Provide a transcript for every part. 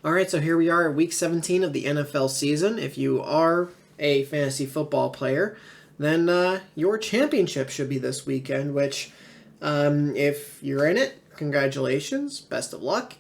All right, so here we are at week 17 of the NFL season. If you are a fantasy football player, then your championship should be this weekend, which, if you're in it, congratulations, best of luck.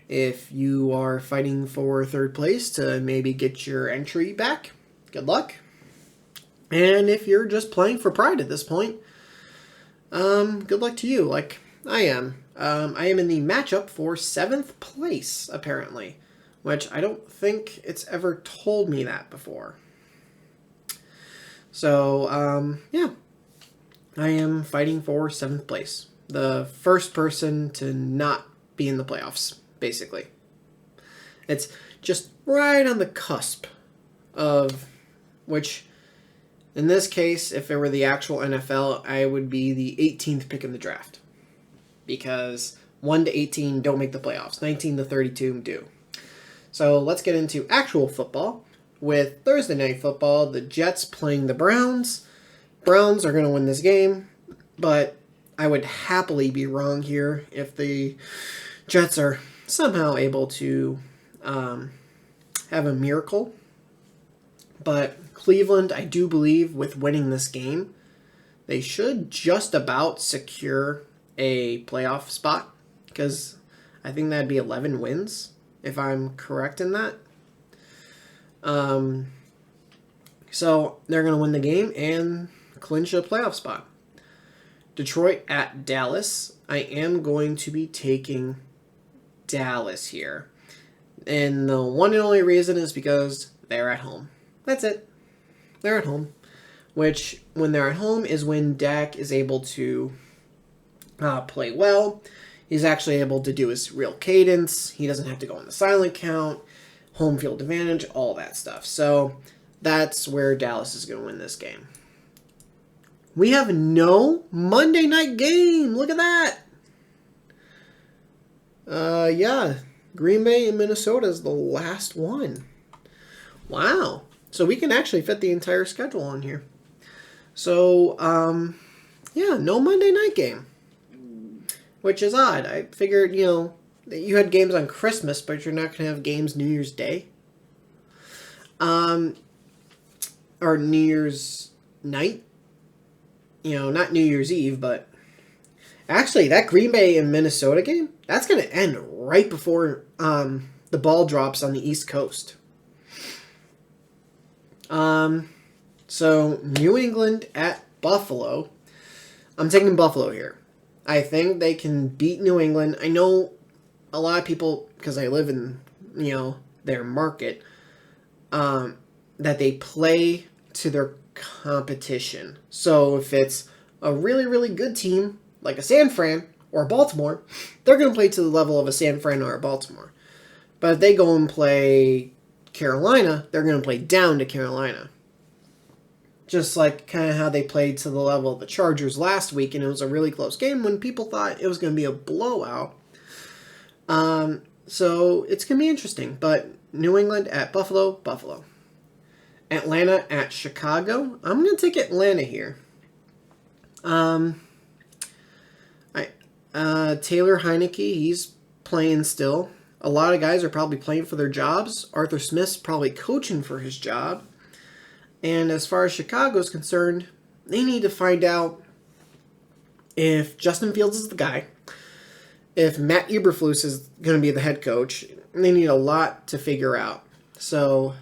If you are fighting for third place to maybe get your entry back, good luck. And if you're just playing for pride at this point, good luck to you, like I am. I am in the matchup for 7th place, apparently, which I don't think it's ever told me that before. So, yeah, I am fighting for 7th place. The first person to not be in the playoffs, basically. It's just right on the cusp of which, in this case, if it were the actual NFL, I would be the 18th pick in the draft. Because 1 to 18 don't make the playoffs, 19 to 32 do. So let's get into actual football. With Thursday Night Football, the Jets playing the Browns. Browns are going to win this game, but I would happily be wrong here if the Jets are somehow able to have a miracle. But Cleveland, I do believe, with winning this game, they should just about secure a playoff spot, because I think that'd be 11 wins, if I'm correct in that. So they're going to win the game and clinch a playoff spot. Detroit at Dallas. I am going to be taking Dallas here. And the one and only reason is because they're at home. That's it. They're at home. Which, when they're at home, is when Dak is able to play well. He's actually able to do his real cadence. He doesn't have to go on the silent count, home field advantage, all that stuff. So that's where Dallas is going to win this game. We have no Monday night game. Look at that. Yeah, Green Bay and Minnesota is the last one. Wow. So we can actually fit the entire schedule on here. So, yeah, no Monday night game. Which is odd. I figured, you had games on Christmas, but you're not going to have games New Year's Day. Or New Year's night. Not New Year's Eve, but actually, that Green Bay and Minnesota game, that's going to end right before the ball drops on the East Coast. So, New England at Buffalo. I'm taking Buffalo here. I think they can beat New England. I know a lot of people, because I live in, their market, that they play to their competition. So if it's a really, really good team, like a San Fran or a Baltimore, they're going to play to the level of a San Fran or a Baltimore. But if they go and play Carolina, they're going to play down to Carolina. Just like kind of how they played to the level of the Chargers last week, and it was a really close game when people thought it was going to be a blowout. So it's going to be interesting. But New England at Buffalo, Buffalo. Atlanta at Chicago. I'm going to take Atlanta here. Taylor Heineke, he's playing still. A lot of guys are probably playing for their jobs. Arthur Smith's probably coaching for his job. And as far as Chicago is concerned, they need to find out if Justin Fields is the guy, if Matt Eberflus is going to be the head coach. They need a lot to figure out. So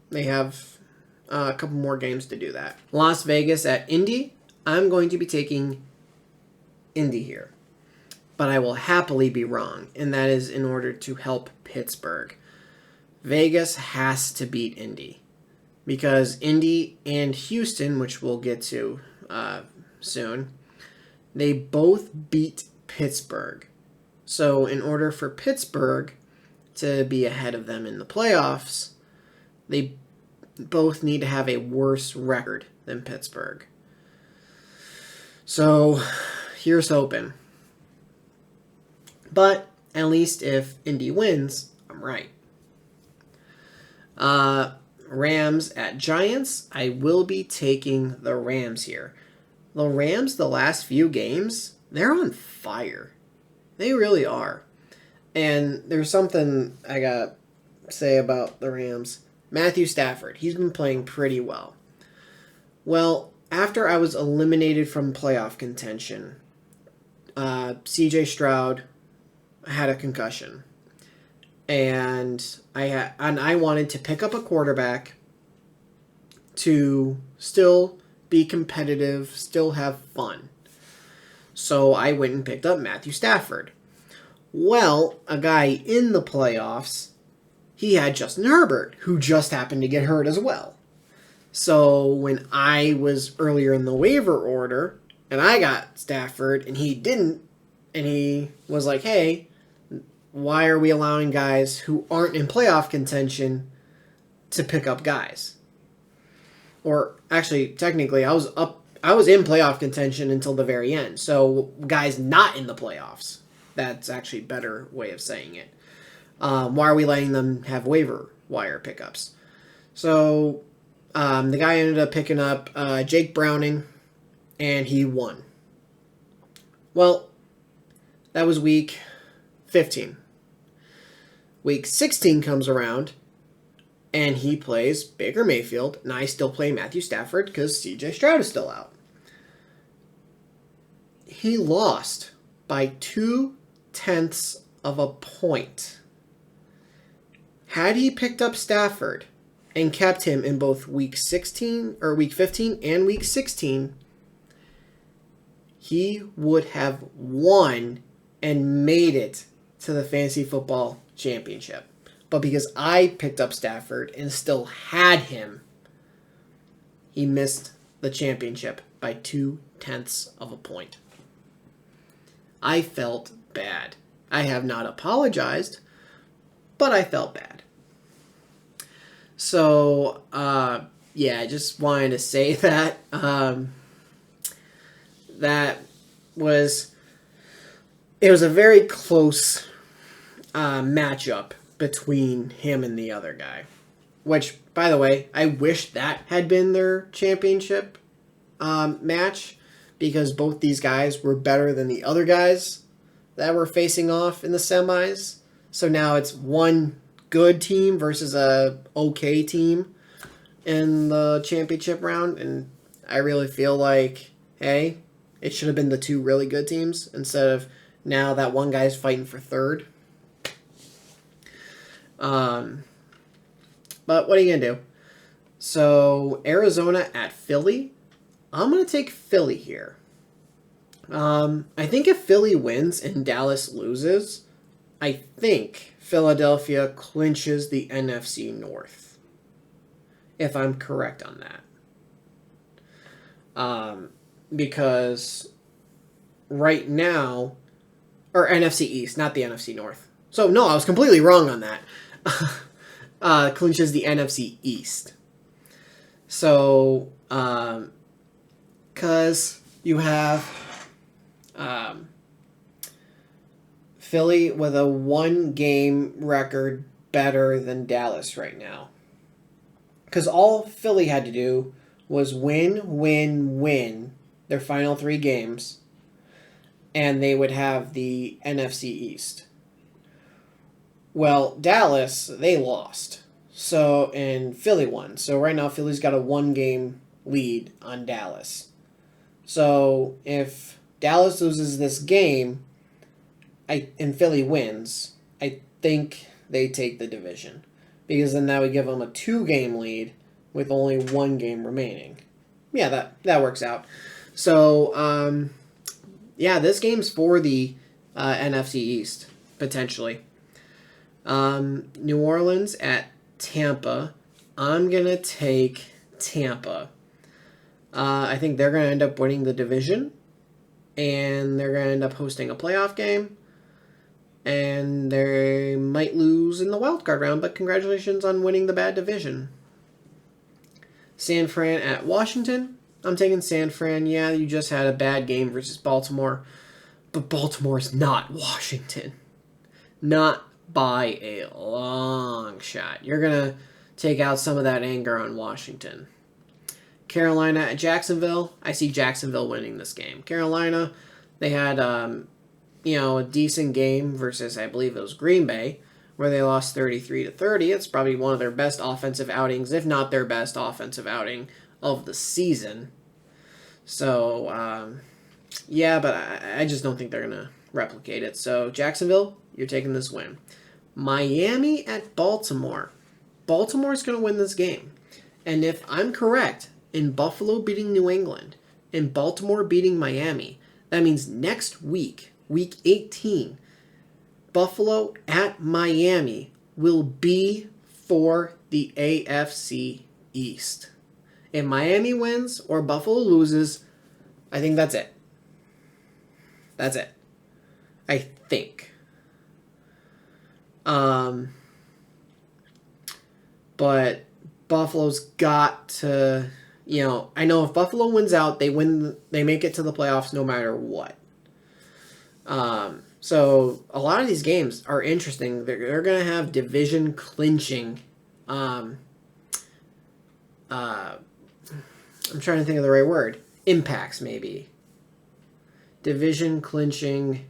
they have a couple more games to do that. Las Vegas at Indy. I'm going to be taking Indy here. But I will happily be wrong, and that is in order to help Pittsburgh. Vegas has to beat Indy. Because Indy and Houston, which we'll get to soon, they both beat Pittsburgh. So in order for Pittsburgh to be ahead of them in the playoffs, they both need to have a worse record than Pittsburgh. So here's hoping. But at least if Indy wins, I'm right. Rams at Giants. I will be taking the Rams here. The Rams, the last few games, they're on fire. They really are. And there's something I got to say about the Rams. Matthew Stafford, he's been playing pretty well. Well, after I was eliminated from playoff contention, C.J. Stroud had a concussion, and I wanted to pick up a quarterback to still be competitive, still have fun. So I went and picked up Matthew Stafford. Well, a guy in the playoffs, he had Justin Herbert, who just happened to get hurt as well. So when I was earlier in the waiver order, and I got Stafford, and he didn't, and he was like, hey, why are we allowing guys who aren't in playoff contention to pick up guys? Or actually, technically, I was in playoff contention until the very end. So guys not in the playoffs. That's actually a better way of saying it. Why are we letting them have waiver wire pickups? So the guy ended up picking up Jake Browning, and he won. Well, that was week 15. Week 16 comes around, and he plays Baker Mayfield, and I still play Matthew Stafford because C.J. Stroud is still out. He lost by 0.2 of a point. Had he picked up Stafford and kept him in both week 15 and week 16, he would have won and made it to the fantasy football championship. But because I picked up Stafford and still had him, he missed the championship by 0.2 of a point. I felt bad. I have not apologized, but I felt bad. So, I just wanted to say that. It was a very close matchup between him and the other guy. Which, by the way, I wish that had been their championship match, because both these guys were better than the other guys that were facing off in the semis. So now it's one good team versus a okay team in the championship round, and I really feel like, hey, it should have been the two really good teams instead of now that one guy's fighting for third. But what are you gonna do? So Arizona at Philly. I'm gonna take Philly here. I think if Philly wins and Dallas loses, I think Philadelphia clinches the NFC North. If I'm correct on that. Because right now, or NFC East, not the NFC North. So no, I was completely wrong on that. Clinches the NFC East. So, because you have Philly with a 1-game record better than Dallas right now. Because all Philly had to do was win their final 3 games, and they would have the NFC East. Well, Dallas, they lost. So, and Philly won. So right now, Philly's got a 1-game lead on Dallas. So if Dallas loses this game, and Philly wins, I think they take the division. Because then that would give them a 2-game lead with only 1 game remaining. Yeah, that works out. So, this game's for the NFC East, potentially. New Orleans at Tampa. I'm going to take Tampa. I think they're going to end up winning the division, and they're going to end up hosting a playoff game, and they might lose in the wildcard round, but congratulations on winning the bad division. San Fran at Washington. I'm taking San Fran. Yeah, you just had a bad game versus Baltimore, but Baltimore's not Washington. Not by a long shot. You're going to take out some of that anger on Washington. Carolina at Jacksonville. I see Jacksonville winning this game. Carolina, they had, a decent game versus, I believe it was Green Bay, where they lost 33-30. It's probably one of their best offensive outings, if not their best offensive outing of the season. So, yeah, but I just don't think they're going to replicate it. So, Jacksonville, you're taking this win. Miami at Baltimore. Baltimore's going to win this game. And if I'm correct, in Buffalo beating New England, in Baltimore beating Miami, that means next week, week 18, Buffalo at Miami will be for the AFC East. If Miami wins or Buffalo loses, I think that's it. That's it. I think. But Buffalo's got to, I know if Buffalo wins out, they make it to the playoffs no matter what. So a lot of these games are interesting. They're going to have division clinching. I'm trying to think of the right word. Impacts, maybe. Division clinching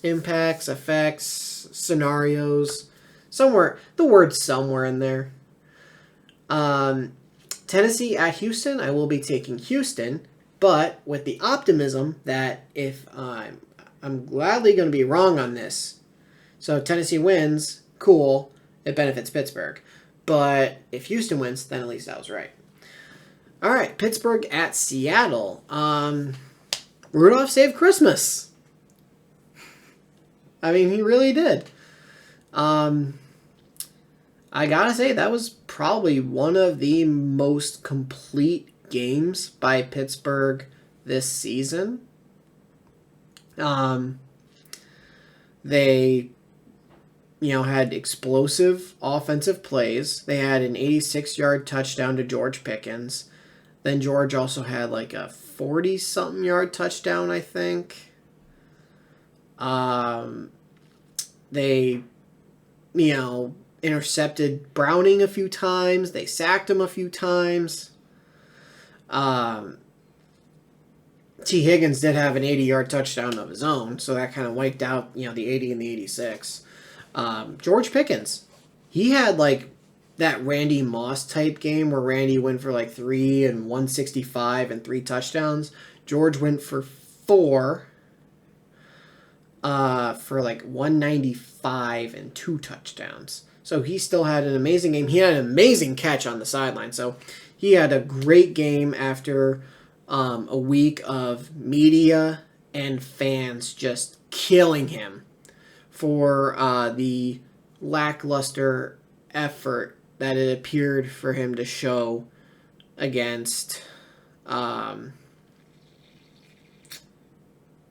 impacts, effects, scenarios. Somewhere, the word's somewhere in there. Tennessee at Houston, I will be taking Houston, but with the optimism that if I'm gladly going to be wrong on this. So if Tennessee wins, cool, it benefits Pittsburgh. But if Houston wins, then at least I was right. All right, Pittsburgh at Seattle. Rudolph saved Christmas. I mean, he really did. I gotta say, that was probably one of the most complete games by Pittsburgh this season. They, had explosive offensive plays. They had an 86-yard touchdown to George Pickens. Then George also had like a 40-something yard touchdown, I think. They, intercepted Browning a few times. They sacked him a few times. T. Higgins did have an 80-yard touchdown of his own, so that kind of wiped out, the 80 and the 86. George Pickens, he had like that Randy Moss type game where Randy went for like 3 and 165 and 3 touchdowns. George went for 4 for like 195 and 2 touchdowns. So he still had an amazing game. He had an amazing catch on the sideline. So he had a great game after a week of media and fans just killing him for the lackluster effort that it appeared for him to show against who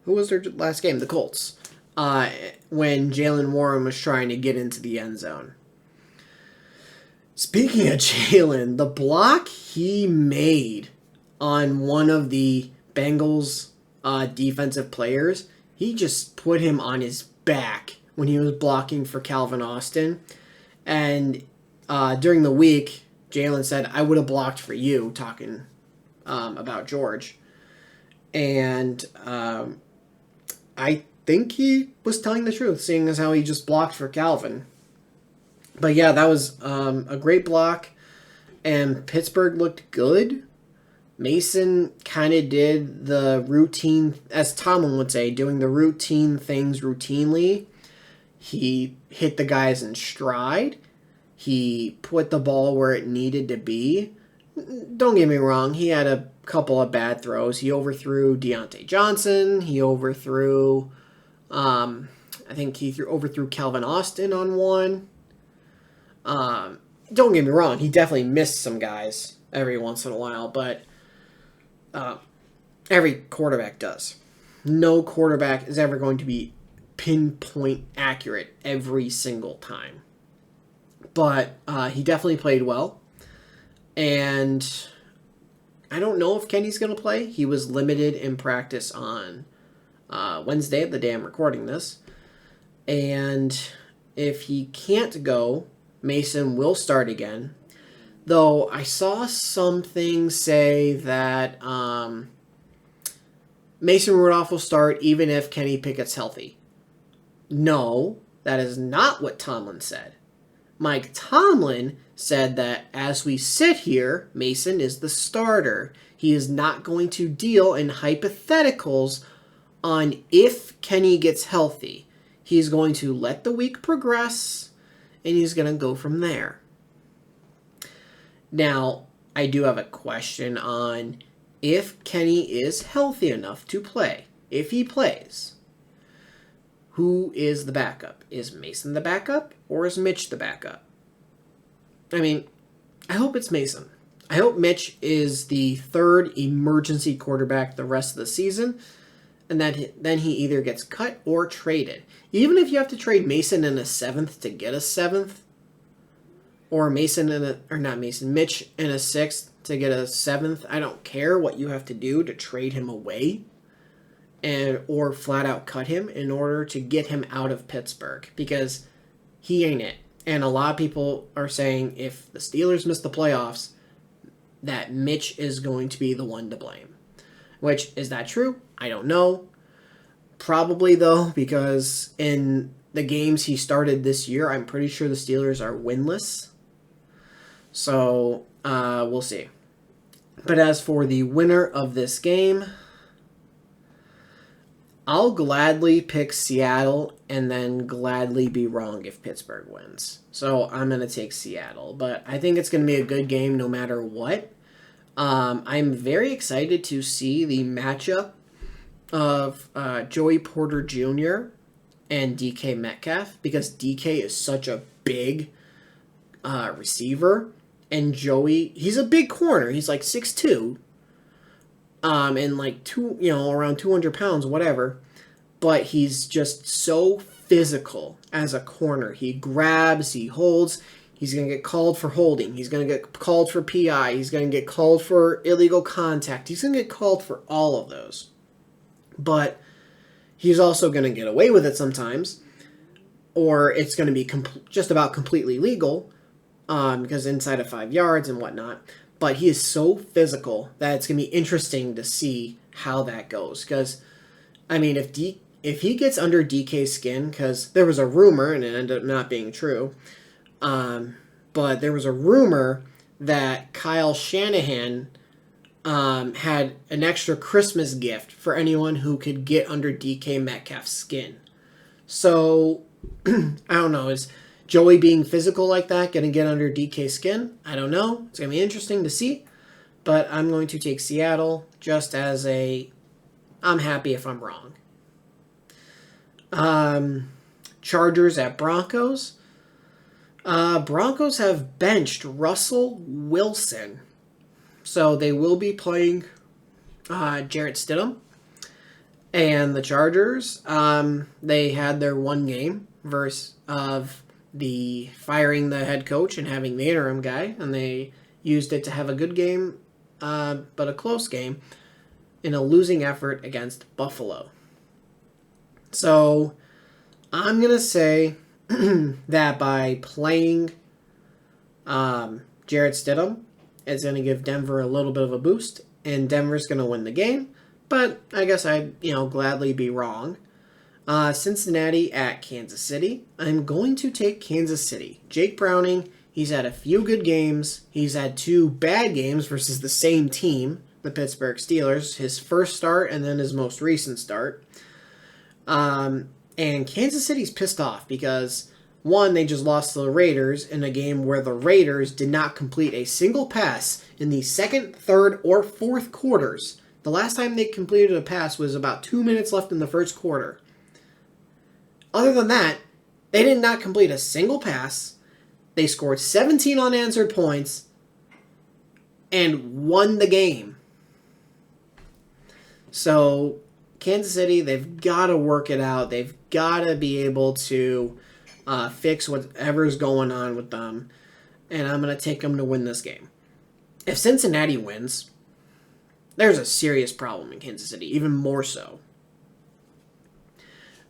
was their last game? The Colts. When Jaylen Warren was trying to get into the end zone. Speaking of Jaylen, the block he made on one of the Bengals defensive players, he just put him on his back when he was blocking for Calvin Austin. And during the week, Jaylen said, I would have blocked for you, talking about George. And I think he was telling the truth, seeing as how he just blocked for Calvin. But yeah, that was a great block. And Pittsburgh looked good. Mason kind of did the routine, as Tomlin would say, doing the routine things routinely. He hit the guys in stride. He put the ball where it needed to be. Don't get me wrong, he had a couple of bad throws. He overthrew Deontay Johnson. He overthrew, overthrew Calvin Austin on one. Don't get me wrong, he definitely missed some guys every once in a while, but every quarterback does. No quarterback is ever going to be pinpoint accurate every single time. But he definitely played well. And I don't know if Kenny's going to play. He was limited in practice on Wednesday, the day I'm recording this. And if he can't go, Mason will start again. Though I saw something say that Mason Rudolph will start even if Kenny Pickett's healthy. No, that is not what Tomlin said. Mike Tomlin said that as we sit here, Mason is the starter. He is not going to deal in hypotheticals on if Kenny gets healthy. He's going to let the week progress, and he's going to go from there. Now, I do have a question on if Kenny is healthy enough to play. If he plays, who is the backup? Is Mason the backup, or is Mitch the backup? I mean, I hope it's Mason. I hope Mitch is the third emergency quarterback the rest of the season, and then he either gets cut or traded. Even if you have to trade Mason in a seventh to get a seventh, or Mitch in a sixth to get a seventh, I don't care what you have to do to trade him away, or flat out cut him in order to get him out of Pittsburgh, because he ain't it. And a lot of people are saying if the Steelers miss the playoffs, that Mitch is going to be the one to blame. Which, is that true? I don't know. Probably, though, because in the games he started this year, I'm pretty sure the Steelers are winless. So, we'll see. But as for the winner of this game, I'll gladly pick Seattle and then gladly be wrong if Pittsburgh wins. So I'm going to take Seattle. But I think it's going to be a good game no matter what. I'm very excited to see the matchup of Joey Porter Jr. and DK Metcalf, because DK is such a big receiver. And Joey, he's a big corner. He's like 6'2". And like around 200 pounds, whatever. But he's just so physical as a corner. He grabs, he holds. He's going to get called for holding. He's going to get called for PI. He's going to get called for illegal contact. He's going to get called for all of those. But he's also going to get away with it sometimes. Or it's going to be just about completely legal, because inside of 5 yards and whatnot. But he is so physical that it's going to be interesting to see how that goes. Because, I mean, if he gets under DK's skin, because there was a rumor, and it ended up not being true, but there was a rumor that Kyle Shanahan had an extra Christmas gift for anyone who could get under DK Metcalf's skin. So, I don't know, is Joey being physical like that going to get under DK's skin? I don't know. It's going to be interesting to see. But I'm going to take Seattle just as I'm happy if I'm wrong. Chargers at Broncos. Broncos have benched Russell Wilson. So they will be playing Jarrett Stidham. And the Chargers, they had their one game versus the firing the head coach and having the interim guy, and they used it to have a good game, but a close game, in a losing effort against Buffalo. So I'm going to say that by playing Jarrett Stidham, it's going to give Denver a little bit of a boost, and Denver's going to win the game, but I guess I'd gladly be wrong. Cincinnati at Kansas City. I'm going to take Kansas City. Jake Browning, he's had a few good games. He's had 2 bad games versus the same team, the Pittsburgh Steelers. His first start and then his most recent start. And Kansas City's pissed off because, one, they just lost to the Raiders in a game where the Raiders did not complete a single pass in the second, third, or fourth quarters. The last time they completed a pass was about 2 minutes left in the first quarter. Other than that, they did not complete a single pass. They scored 17 unanswered points and won the game. So, Kansas City, they've got to work it out. They've got to be able to fix whatever's going on with them. And I'm going to take them to win this game. If Cincinnati wins, there's a serious problem in Kansas City, even more so.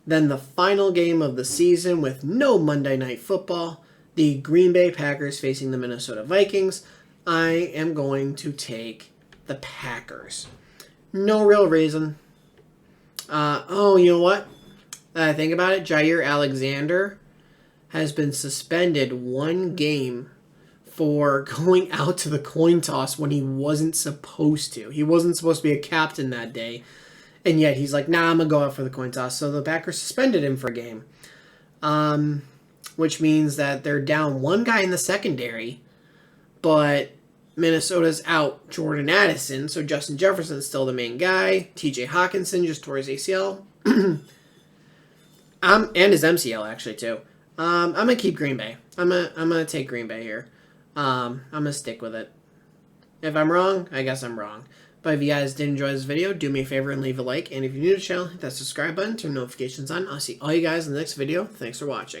Then the final game of the season with no Monday Night Football, the Green Bay Packers facing the Minnesota Vikings. I am going to take the Packers. No real reason. Oh, you know what? Think about it. Jair Alexander has been suspended 1 game for going out to the coin toss when he wasn't supposed to. He wasn't supposed to be a captain that day. And yet he's like, nah, I'm going to go out for the coin toss. So the Packers suspended him for a game. Which means that they're down 1 guy in the secondary. But Minnesota's out Jordan Addison. So Justin Jefferson's still the main guy. TJ Hawkinson just tore his ACL. And his MCL, actually, too. I'm going to keep Green Bay. I'm gonna take Green Bay here. I'm going to stick with it. If I'm wrong, I guess I'm wrong. But if you guys did enjoy this video, do me a favor and leave a like. And if you're new to the channel, hit that subscribe button, turn notifications on. I'll see all you guys in the next video. Thanks for watching.